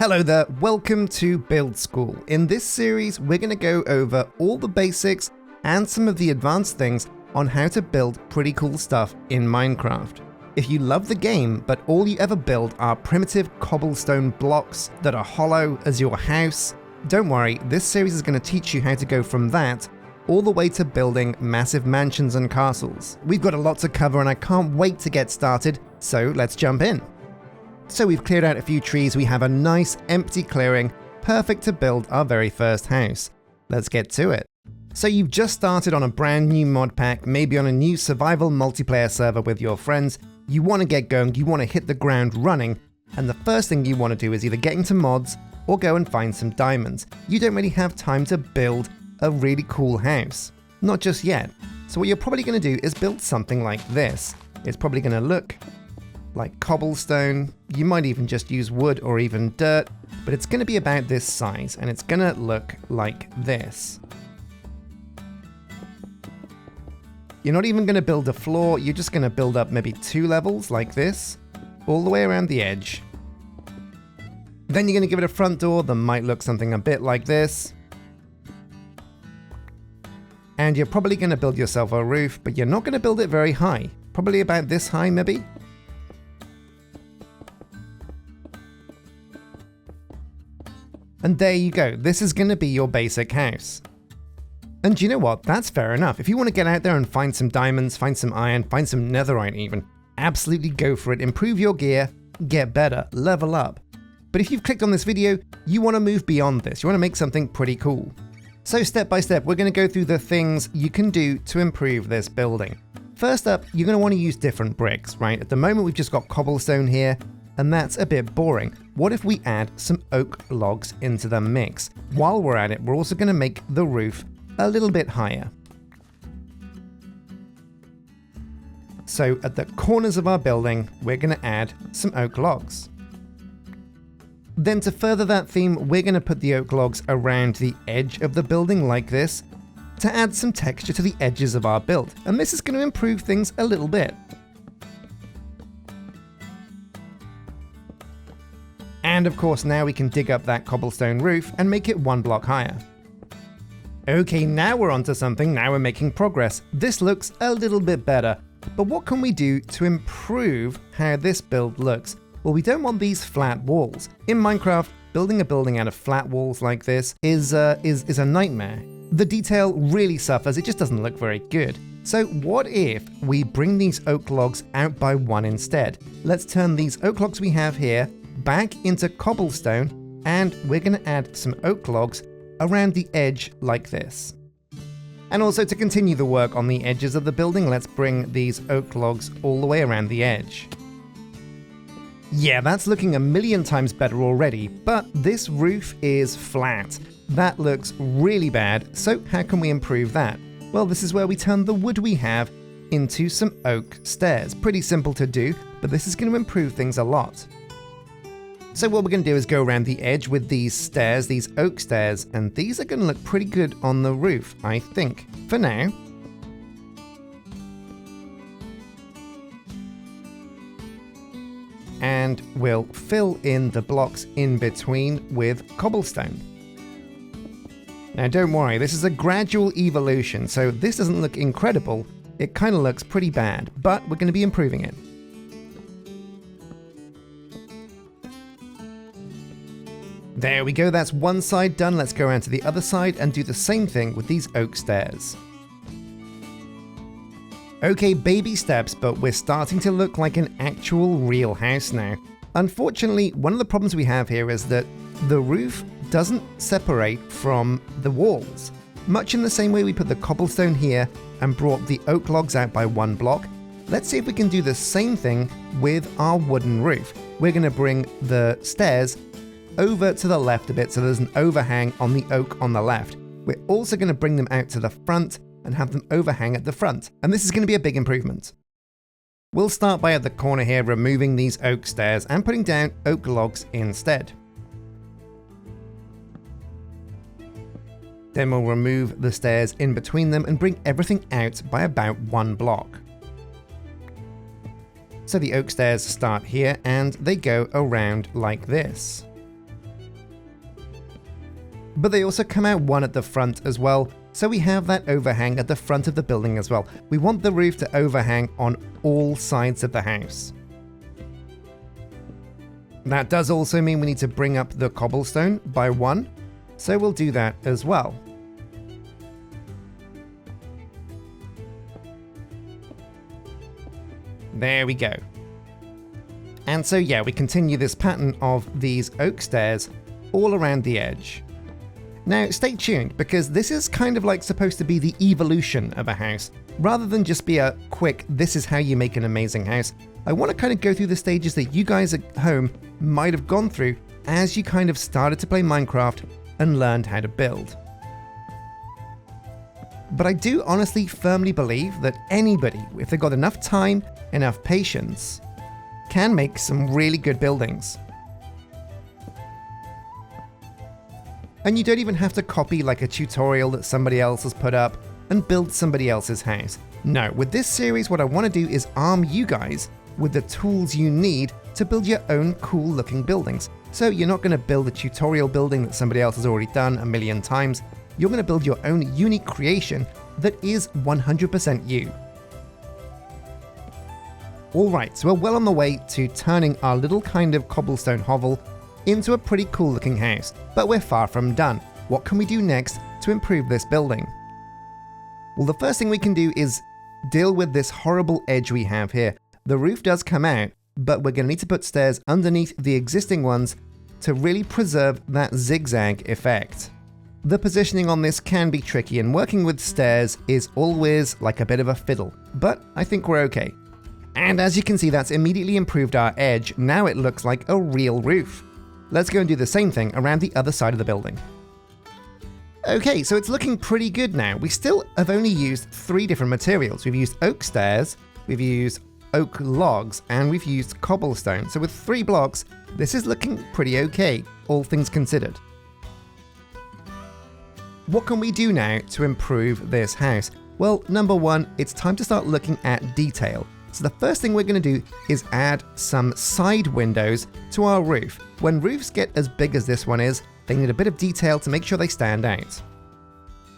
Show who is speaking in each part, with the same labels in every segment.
Speaker 1: Hello there, welcome to Build School. In this series, we're going to go over all the basics and some of the advanced things on how to build pretty cool stuff in Minecraft. If you love the game, but all you ever build are primitive cobblestone blocks that are hollow as your house, don't worry, this series is going to teach you how to go from that all the way to building massive mansions and castles. We've got a lot to cover and I can't wait to get started, so let's jump in. So we've cleared out a few trees, we have a nice empty clearing, perfect to build our very first house. Let's get to it. So you've just started on a brand new mod pack, maybe on a new survival multiplayer server with your friends. You want to get going, you want to hit the ground running, and the first thing you want to do is either get into mods or go and find some diamonds. You don't really have time to build a really cool house. Not just yet. So what you're probably going to do is build something like this. It's probably going to look like cobblestone. You might even just use wood or even dirt, but it's going to be about this size and it's going to look like this. You're not even going to build a floor, you're just going to build up maybe 2 levels like this, all the way around the edge. Then you're going to give it a front door that might look something a bit like this. And you're probably going to build yourself a roof, but you're not going to build it very high. Probably about this high maybe. And there you go, this is going to be your basic house. And you know what, that's fair enough. If you want to get out there and find some diamonds, find some iron, find some netherite even, absolutely go for it, improve your gear, get better, level up. But if you've clicked on this video, you want to move beyond this, you want to make something pretty cool. So step by step, we're going to go through the things you can do to improve this building. First up, you're going to want to use different bricks, right? At the moment we've just got cobblestone here, and that's a bit boring. What if we add some oak logs into the mix? While we're at it, we're also going to make the roof a little bit higher. So at the corners of our building, we're going to add some oak logs. Then to further that theme, we're going to put the oak logs around the edge of the building like this to add some texture to the edges of our build. And this is going to improve things a little bit. And of course, now we can dig up that cobblestone roof and make it 1 block higher. Okay, now we're onto something, now we're making progress. This looks a little bit better, but what can we do to improve how this build looks? Well, we don't want these flat walls. In Minecraft, building a building out of flat walls like this is a nightmare. The detail really suffers, it just doesn't look very good. So what if we bring these oak logs out by 1 instead? Let's turn these oak logs we have here back into cobblestone, and we're going to add some oak logs around the edge like this. And also to continue the work on the edges of the building, let's bring these oak logs all the way around the edge. Yeah, that's looking a million times better already, but this roof is flat. That looks really bad, so how can we improve that? Well, this is where we turn the wood we have into some oak stairs. Pretty simple to do, but this is going to improve things a lot. So what we're going to do is go around the edge with these stairs, these oak stairs, and these are going to look pretty good on the roof, I think, for now. And we'll fill in the blocks in between with cobblestone. Now don't worry, this is a gradual evolution, so this doesn't look incredible, it kind of looks pretty bad, but we're going to be improving it. There we go, that's one side done. Let's go around to the other side and do the same thing with these oak stairs. Okay, baby steps, but we're starting to look like an actual real house now. Unfortunately, one of the problems we have here is that the roof doesn't separate from the walls. Much in the same way we put the cobblestone here and brought the oak logs out by 1 block, let's see if we can do the same thing with our wooden roof. We're going to bring the stairs over to the left a bit so there's an overhang on the oak on the left. We're also going to bring them out to the front and have them overhang at the front, and this is going to be a big improvement. We'll start by at the corner here removing these oak stairs and putting down oak logs instead. Then we'll remove the stairs in between them and bring everything out by about 1 block. So the oak stairs start here and they go around like this. but they also come out one at the front as well, so we have that overhang at the front of the building as well. We want the roof to overhang on all sides of the house. That does also mean we need to bring up the cobblestone by 1, so we'll do that as well. There we go. And so yeah, we continue this pattern of these oak stairs all around the edge. Now stay tuned, because this is kind of like supposed to be the evolution of a house. Rather than just be a quick, this is how you make an amazing house, I want to kind of go through the stages that you guys at home might have gone through as you kind of started to play Minecraft and learned how to build. But I do honestly firmly believe that anybody, if they've got enough time, enough patience, can make some really good buildings. And you don't even have to copy like a tutorial that somebody else has put up and build somebody else's house. No, with this series what I want to do is arm you guys with the tools you need to build your own cool looking buildings. So you're not going to build a tutorial building that somebody else has already done a million times. You're going to build your own unique creation that is 100% you. Alright, so we're well on the way to turning our little kind of cobblestone hovel into a pretty cool looking house, but we're far from done. What can we do next to improve this building? Well, the first thing we can do is deal with this horrible edge we have here. The roof does come out, but we're going to need to put stairs underneath the existing ones to really preserve that zigzag effect. The positioning on this can be tricky, and working with stairs is always like a bit of a fiddle, but I think we're okay. And as you can see, that's immediately improved our edge. Now it looks like a real roof. Let's go and do the same thing around the other side of the building. Okay, so it's looking pretty good now. We still have only used 3 different materials. We've used oak stairs, we've used oak logs, and we've used cobblestone. So with 3 blocks, this is looking pretty okay, all things considered. What can we do now to improve this house? Well, number 1, it's time to start looking at detail. So the first thing we're going to do is add some side windows to our roof. When roofs get as big as this one is, they need a bit of detail to make sure they stand out.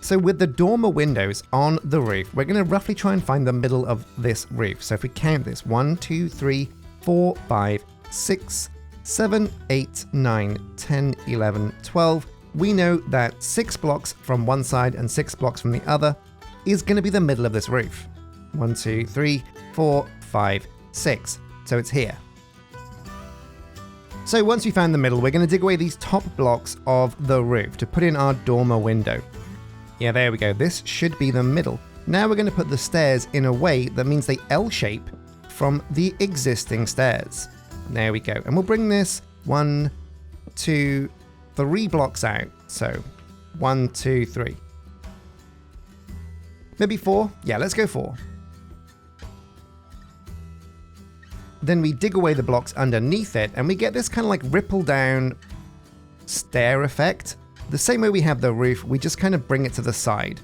Speaker 1: So with the dormer windows on the roof, we're going to roughly try and find the middle of this roof. So if we count this, 1, 2, 3, 4, 5, 6, 7, 8, 9, 10, 11, 12. We know that 6 blocks from one side and 6 blocks from the other is going to be the middle of this roof. 1, 2, 3, 4, 5, 6. So it's here. So once we found the middle, we're going to dig away these top blocks of the roof to put in our dormer window. Yeah, there we go. This should be the middle. Now we're going to put the stairs in a way that means they L-shape from the existing stairs. There we go. And we'll bring this 1, 2, 3 blocks out. So 1, 2, 3. Maybe 4? Yeah, let's go 4. Then we dig away the blocks underneath it, and we get this kind of like ripple down stair effect. The same way we have the roof, we just kind of bring it to the side.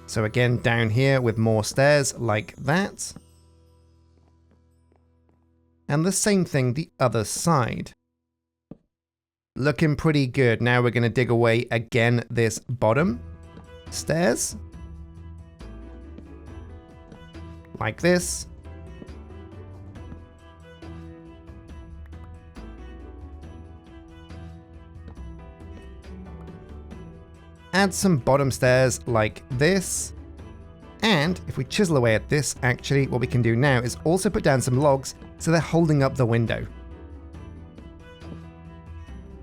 Speaker 1: So again, down here with more stairs like that. And the same thing the other side. Looking pretty good. Now we're going to dig away again this bottom stairs. Like this. Add some bottom stairs like this. And if we chisel away at this, actually, what we can do now is also put down some logs so they're holding up the window.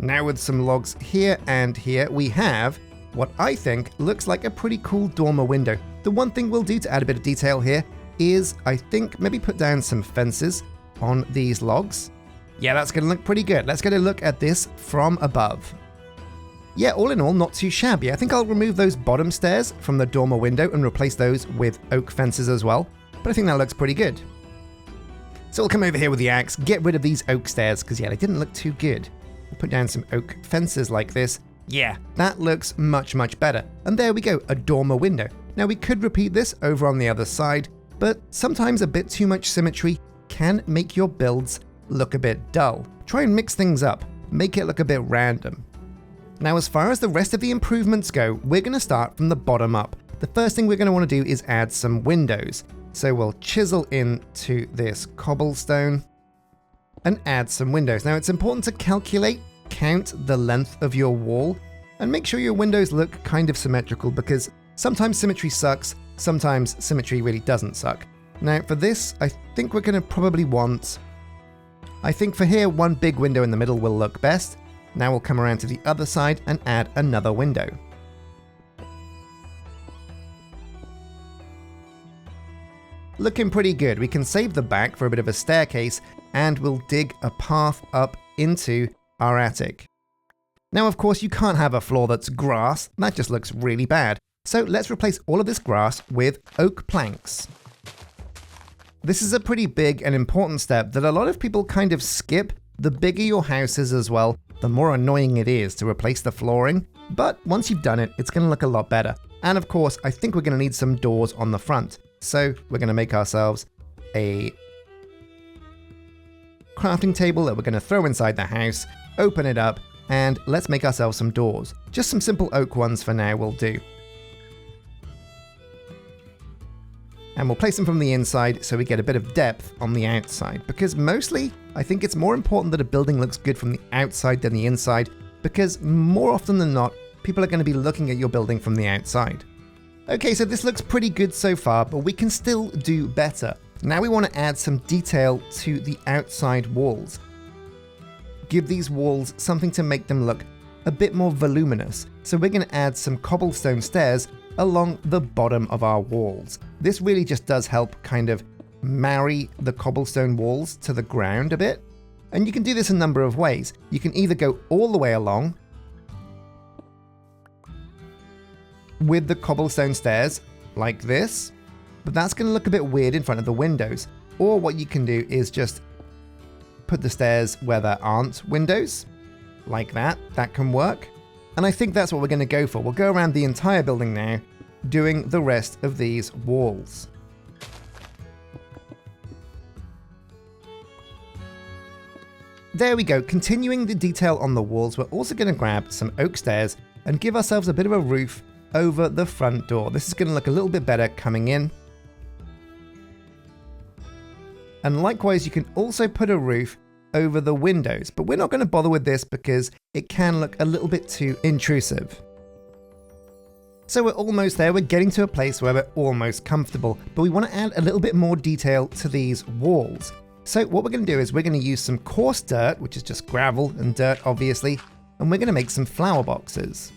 Speaker 1: Now with some logs here and here, we have what I think looks like a pretty cool dormer window. The one thing we'll do to add a bit of detail here is, I think, maybe put down some fences on these logs. Yeah, that's going to look pretty good. Let's get a look at this from above. Yeah, all in all, not too shabby. I think I'll remove those bottom stairs from the dormer window and replace those with oak fences as well. But I think that looks pretty good. So we'll come over here with the axe, get rid of these oak stairs, because yeah, they didn't look too good. We'll put down some oak fences like this. Yeah, that looks much, much better. And there we go, a dormer window. Now we could repeat this over on the other side, but sometimes a bit too much symmetry can make your builds look a bit dull. Try and mix things up. make it look a bit random. Now, as far as the rest of the improvements go, we're going to start from the bottom up. The first thing we're going to want to do is add some windows. So we'll chisel into this cobblestone and add some windows. Now, it's important to count the length of your wall and make sure your windows look kind of symmetrical, because sometimes symmetry sucks, sometimes symmetry really doesn't suck. Now, for this, I think we're going to probably want... I think for here, one big window in the middle will look best. Now we'll come around to the other side and add another window. Looking pretty good. We can save the back for a bit of a staircase, and we'll dig a path up into our attic. Now, of course, you can't have a floor that's grass. That just looks really bad. So let's replace all of this grass with oak planks. This is a pretty big and important step that a lot of people kind of skip. The bigger your house is as well, the more annoying it is to replace the flooring. But once you've done it, it's going to look a lot better. And of course, I think we're going to need some doors on the front. So we're going to make ourselves a crafting table that we're going to throw inside the house, open it up, and let's make ourselves some doors. Just some simple oak ones for now will do. And we'll place them from the inside so we get a bit of depth on the outside, because mostly I think it's more important that a building looks good from the outside than the inside, because more often than not, people are going to be looking at your building from the outside. Okay, so this looks pretty good so far, but we can still do better. Now we want to add some detail to the outside walls. Give these walls something to make them look a bit more voluminous. So we're going to add some cobblestone stairs along the bottom of our walls. This really just does help kind of marry the cobblestone walls to the ground a bit. And you can do this a number of ways. You can either go all the way along with the cobblestone stairs like this, but that's going to look a bit weird in front of the windows. Or what you can do is just put the stairs where there aren't windows, like that. That can work. And I think that's what we're going to go for. We'll go around the entire building now, doing the rest of these walls. There we go. Continuing the detail on the walls, we're also going to grab some oak stairs and give ourselves a bit of a roof over the front door. This is going to look a little bit better coming in. And likewise, you can also put a roof over the windows, but we're not going to bother with this because it can look a little bit too intrusive. So we're almost there. We're getting to a place where we're almost comfortable, but we want to add a little bit more detail to these walls. So what we're going to do is we're going to use some coarse dirt, which is just gravel and dirt, obviously, and we're going to make some flower boxes.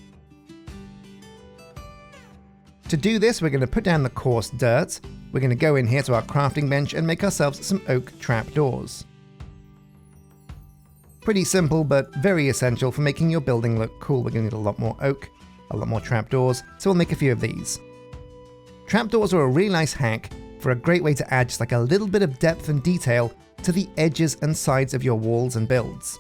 Speaker 1: To do this, we're going to put down the coarse dirt. We're going to go in here to our crafting bench and make ourselves some oak trapdoors. Pretty simple, but very essential for making your building look cool. We're going to need a lot more oak, a lot more trapdoors, so we'll make a few of these. Trapdoors are a really nice hack for a great way to add just like a little bit of depth and detail to the edges and sides of your walls and builds.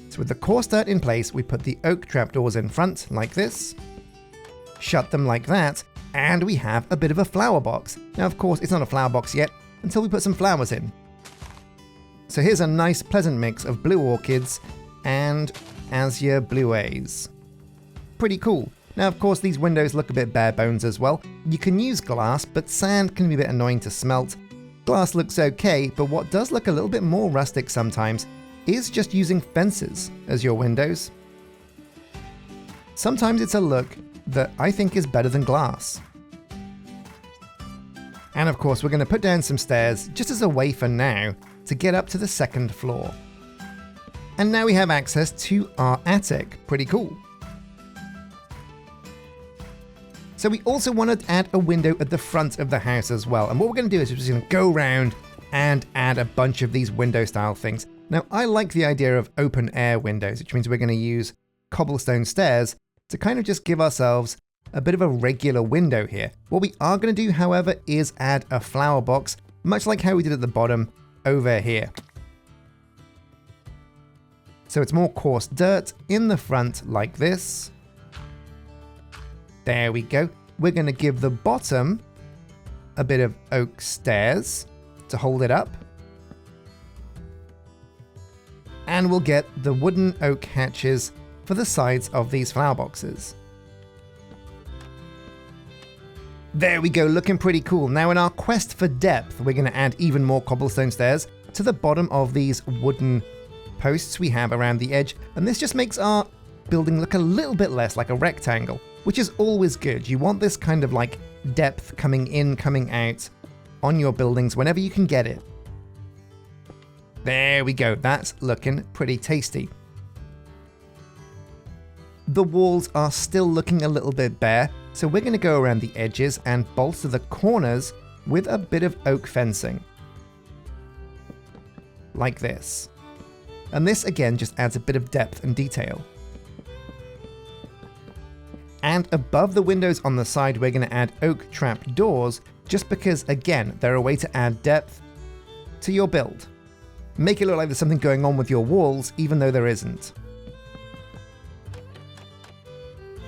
Speaker 1: So with the coarse dirt in place, we put the oak trapdoors in front like this, shut them like that, and we have a bit of a flower box. Now, of course, it's not a flower box yet until we put some flowers in. So here's a nice pleasant mix of blue orchids and azure bluets. Pretty cool. Now, of course, these windows look a bit bare bones as well. You can use glass, but sand can be a bit annoying to smelt. Glass looks okay, but what does look a little bit more rustic sometimes is just using fences as your windows. Sometimes it's a look that I think is better than glass. And of course, we're going to put down some stairs just as a way for now to get up to the second floor. And now we have access to our attic. Pretty cool. So we also want to add a window at the front of the house as well. And what we're going to do is we're just going to go around and add a bunch of these window style things. Now, I like the idea of open air windows, which means we're going to use cobblestone stairs to kind of just give ourselves a bit of a regular window here. What we are going to do, however, is add a flower box, much like how we did at the bottom over here. So it's more coarse dirt in the front like this. There we go. We're going to give the bottom a bit of oak stairs to hold it up. and we'll get the wooden oak hatches for the sides of these flower boxes. There we go, looking pretty cool. Now in our quest for depth, we're going to add even more cobblestone stairs to the bottom of these wooden posts we have around the edge, and this just makes our building look a little bit less like a rectangle, which is always good. You want this kind of like depth coming in, coming out on your buildings whenever you can get it. There we go, that's looking pretty tasty. The walls are still looking a little bit bare, so we're going to go around the edges and bolster the corners with a bit of oak fencing. Like this. And this again just adds a bit of depth and detail. And above the windows on the side, we're going to add oak trap doors, just because, again, they're a way to add depth to your build. Make it look like there's something going on with your walls, even though there isn't.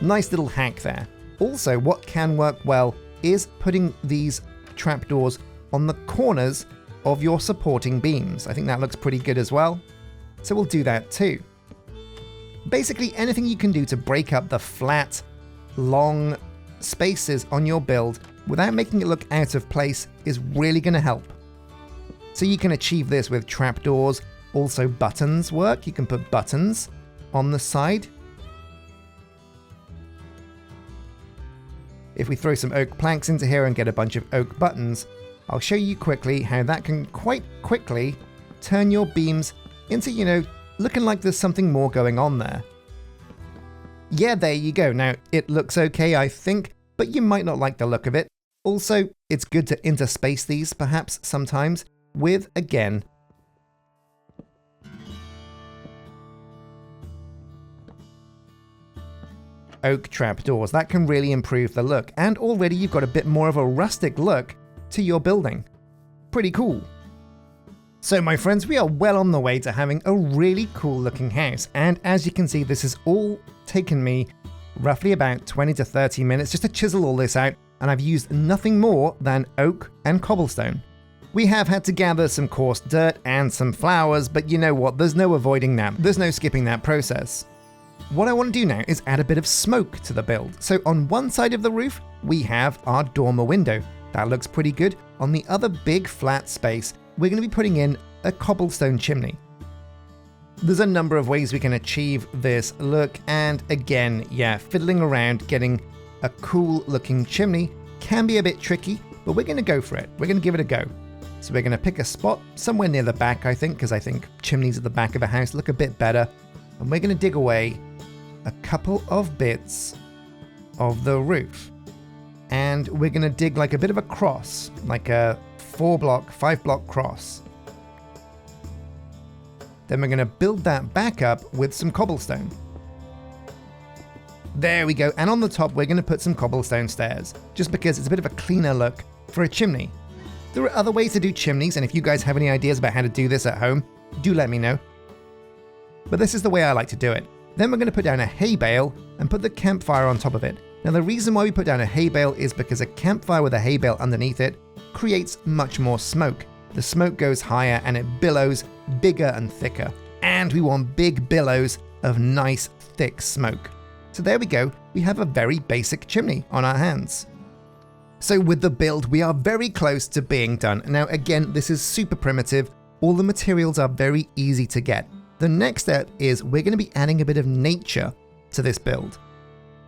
Speaker 1: Nice little hack there. Also, what can work well is putting these trapdoors on the corners of your supporting beams. I think that looks pretty good as well. So we'll do that too. Basically, anything you can do to break up the flat, long spaces on your build without making it look out of place is really going to help. So you can achieve this with trapdoors. Also, buttons work. You can put buttons on the side. If we throw some oak planks into here and get a bunch of oak buttons, I'll show you quickly how that can quite quickly turn your beams into, you know, looking like there's something more going on there. Yeah, there you go. Now, it looks okay, I think, but you might not like the look of it. Also, it's good to interspace these, perhaps, sometimes, with, again, oak trapdoors. That can really improve the look, and already you've got a bit more of a rustic look to your building. Pretty cool. So my friends, we are well on the way to having a really cool looking house, and as you can see, this has all taken me roughly about 20 to 30 minutes just to chisel all this out, and I've used nothing more than oak and cobblestone. We have had to gather some coarse dirt and some flowers, but you know what, there's no avoiding that. There's no skipping that process. What I want to do now is add a bit of smoke to the build. So on one side of the roof, we have our dormer window. That looks pretty good. On the other big flat space, we're going to be putting in a cobblestone chimney. There's a number of ways we can achieve this look, and again, yeah, fiddling around getting a cool looking chimney can be a bit tricky, but we're going to go for it. We're going to give it a go. So we're going to pick a spot somewhere near the back, I think, because I think chimneys at the back of a house look a bit better. And we're going to dig away a couple of bits of the roof. And we're going to dig like a bit of a cross, like a 5 block cross. Then we're going to build that back up with some cobblestone. There we go. And on the top, we're going to put some cobblestone stairs, just because it's a bit of a cleaner look for a chimney. There are other ways to do chimneys, and if you guys have any ideas about how to do this at home, do let me know. But this is the way I like to do it. Then we're going to put down a hay bale and put the campfire on top of it. Now the reason why we put down a hay bale is because a campfire with a hay bale underneath it creates much more smoke. The smoke goes higher and it billows bigger and thicker. And we want big billows of nice thick smoke. So there we go, we have a very basic chimney on our hands. So with the build, we are very close to being done. Now again, this is super primitive. All the materials are very easy to get. The next step is we're going to be adding a bit of nature to this build.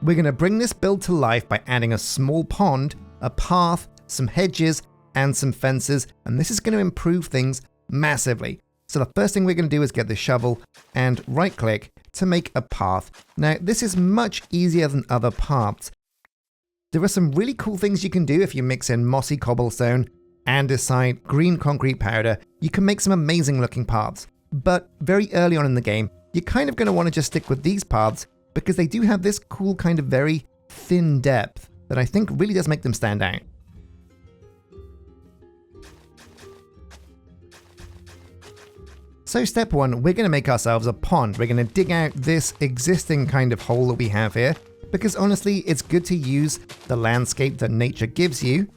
Speaker 1: We're going to bring this build to life by adding a small pond, a path, some hedges, and some fences, and this is going to improve things massively. So the first thing we're going to do is get the shovel and right-click to make a path. Now, this is much easier than other paths. There are some really cool things you can do if you mix in mossy cobblestone, andesite, green concrete powder. You can make some amazing looking paths. But very early on in the game, you're kind of going to want to just stick with these paths because they do have this cool kind of very thin depth that I think really does make them stand out. So step one, we're going to make ourselves a pond. We're going to dig out this existing kind of hole that we have here because honestly, it's good to use the landscape that nature gives you.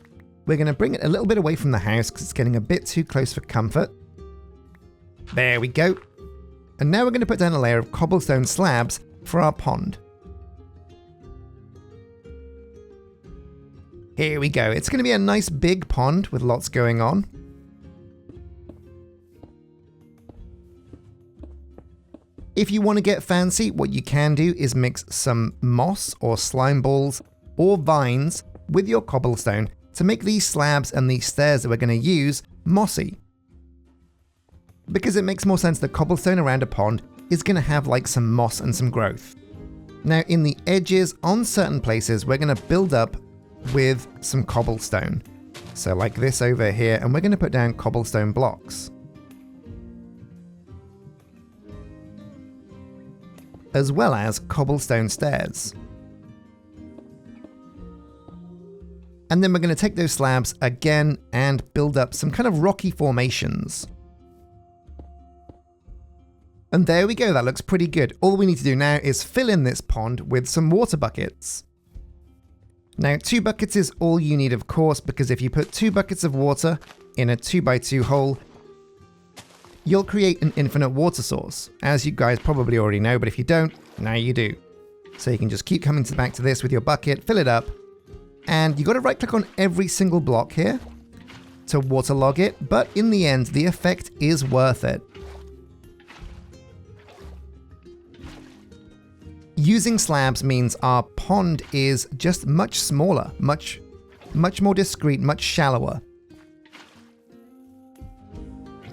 Speaker 1: We're going to bring it a little bit away from the house because it's getting a bit too close for comfort. There we go. And now we're going to put down a layer of cobblestone slabs for our pond. Here we go. It's going to be a nice big pond with lots going on. If you want to get fancy, what you can do is mix some moss or slime balls or vines with your cobblestone to make these slabs and these stairs that we're going to use mossy. Because it makes more sense that cobblestone around a pond is going to have like some moss and some growth. Now in the edges on certain places we're going to build up with some cobblestone. So like this over here, and we're going to put down cobblestone blocks. As well as cobblestone stairs. And then we're going to take those slabs again and build up some kind of rocky formations. And there we go, that looks pretty good. All we need to do now is fill in this pond with some water buckets. Now 2 buckets is all you need, of course, because if you put 2 buckets of water in a 2x2 hole, you'll create an infinite water source, as you guys probably already know, but if you don't, now you do. So you can just keep coming back to this with your bucket, fill it up, and you got to right click on every single block here to waterlog it, but in the end, the effect is worth it. Using slabs means our pond is just much smaller, much more discreet, much shallower.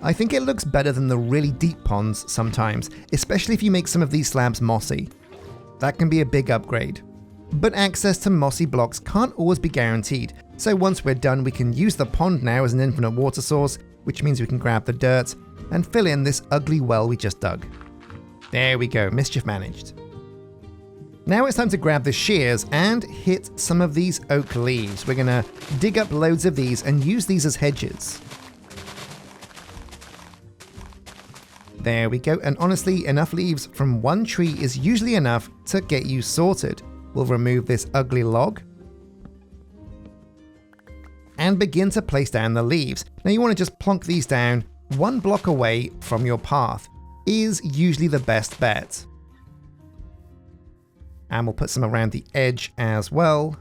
Speaker 1: I think it looks better than the really deep ponds sometimes, especially if you make some of these slabs mossy. That can be a big upgrade. But access to mossy blocks can't always be guaranteed, so once we're done we can use the pond now as an infinite water source, which means we can grab the dirt and fill in this ugly well we just dug. There we go, mischief managed. Now it's time to grab the shears and hit some of these oak leaves. We're gonna dig up loads of these and use these as hedges. There we go, and honestly, enough leaves from one tree is usually enough to get you sorted. We'll remove this ugly log and begin to place down the leaves. Now you want to just plonk these down 1 block away from your path is usually the best bet. And we'll put some around the edge as well.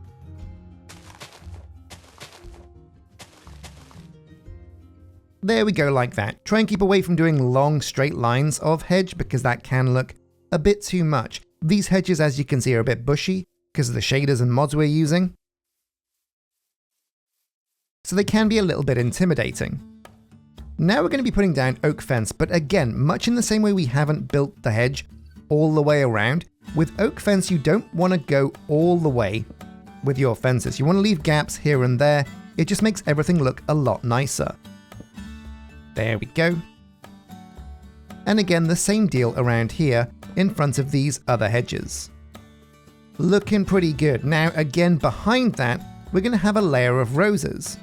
Speaker 1: There we go, like that. Try and keep away from doing long straight lines of hedge because that can look a bit too much. These hedges, as you can see, are a bit bushy because of the shaders and mods we're using. So they can be a little bit intimidating. Now we're going to be putting down oak fence, but again, much in the same way we haven't built the hedge all the way around. With oak fence, you don't want to go all the way with your fences. You want to leave gaps here and there. It just makes everything look a lot nicer. There we go. And again, the same deal around here in front of these other hedges. Looking pretty good. Now again, behind that, we're going to have a layer of roses.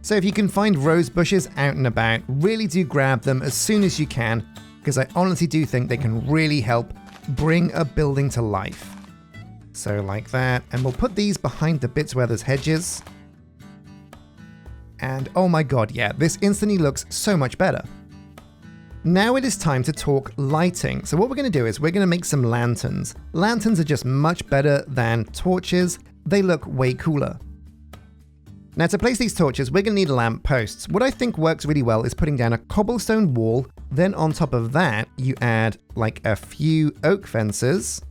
Speaker 1: So if you can find rose bushes out and about, really do grab them as soon as you can, because I honestly do think they can really help bring a building to life. So like that, and we'll put these behind the bits where there's hedges. And oh my god, yeah, this instantly looks so much better. Now it is time to talk lighting. So what we're going to do is we're going to make some lanterns. Lanterns are just much better than torches. They look way cooler. Now to place these torches, we're going to need lamp posts. What I think works really well is putting down a cobblestone wall. Then on top of that, you add like a few oak fences.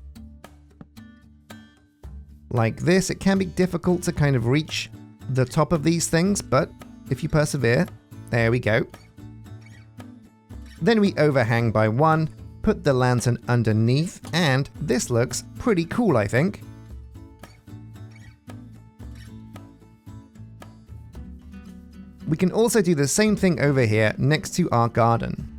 Speaker 1: Like this. It can be difficult to kind of reach the top of these things, but if you persevere, there we go. Then we overhang by 1, put the lantern underneath, and this looks pretty cool, I think. We can also do the same thing over here next to our garden.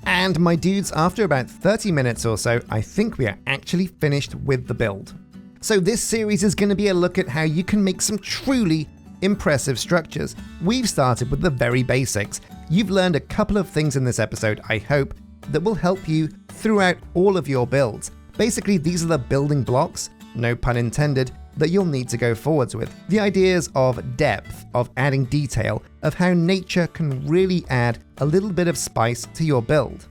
Speaker 1: And my dudes, after about 30 minutes or so, I think we are actually finished with the build. So this series is going to be a look at how you can make some truly impressive structures. We've started with the very basics. You've learned a couple of things in this episode, I hope, that will help you throughout all of your builds. Basically, these are the building blocks, no pun intended, that you'll need to go forwards with. The ideas of depth, of adding detail, of how nature can really add a little bit of spice to your build.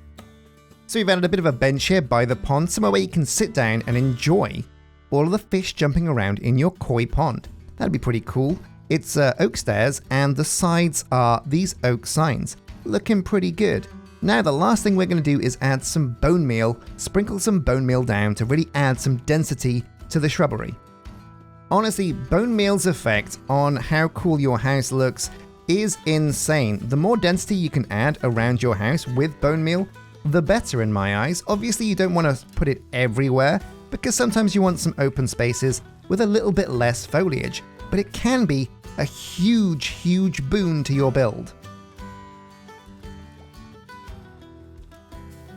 Speaker 1: So we've added a bit of a bench here by the pond, somewhere where you can sit down and enjoy all of the fish jumping around in your koi pond. That'd be pretty cool. It's oak stairs, and the sides are these oak signs. Looking pretty good. Now the last thing we're going to do is add some bone meal, sprinkle some bone meal down to really add some density to the shrubbery. Honestly, bone meal's effect on how cool your house looks is insane. The more density you can add around your house with bone meal, the better in my eyes. Obviously you don't want to put it everywhere, because sometimes you want some open spaces with a little bit less foliage, but it can be a huge boon to your build.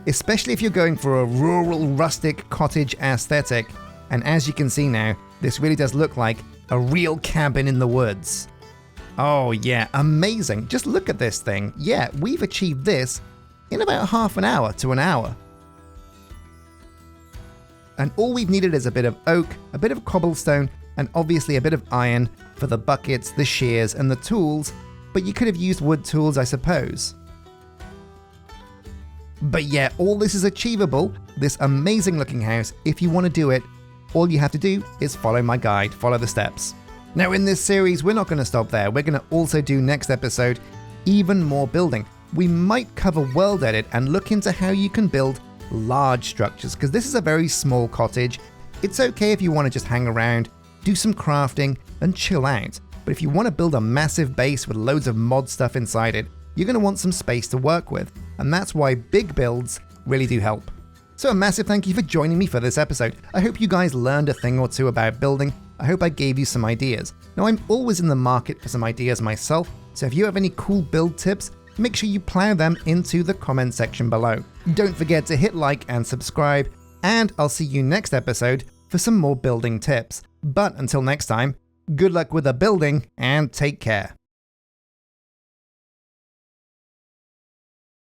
Speaker 1: Especially if you're going for a rural, rustic cottage aesthetic, and as you can see now, this really does look like a real cabin in the woods. Oh yeah, amazing. Just look at this thing. Yeah, we've achieved this in about half an hour to an hour. And all we've needed is a bit of oak, a bit of cobblestone, and obviously a bit of iron for the buckets, the shears, and the tools, but you could have used wood tools, I suppose. But yeah, all this is achievable, this amazing looking house. If you want to do it, all you have to do is follow my guide, follow the steps. Now in this series, we're not going to stop there. We're going to also do next episode even more building. We might cover world edit and look into how you can build large structures, because this is a very small cottage. It's okay if you want to just hang around, do some crafting, and chill out. But if you want to build a massive base with loads of mod stuff inside it, you're going to want some space to work with. And that's why big builds really do help. So a massive thank you for joining me for this episode. I hope you guys learned a thing or two about building. I hope I gave you some ideas. Now I'm always in the market for some ideas myself, so if you have any cool build tips, make sure you plow them into the comment section below. Don't forget to hit like and subscribe, and I'll see you next episode for some more building tips. But until next time, good luck with the building and take care.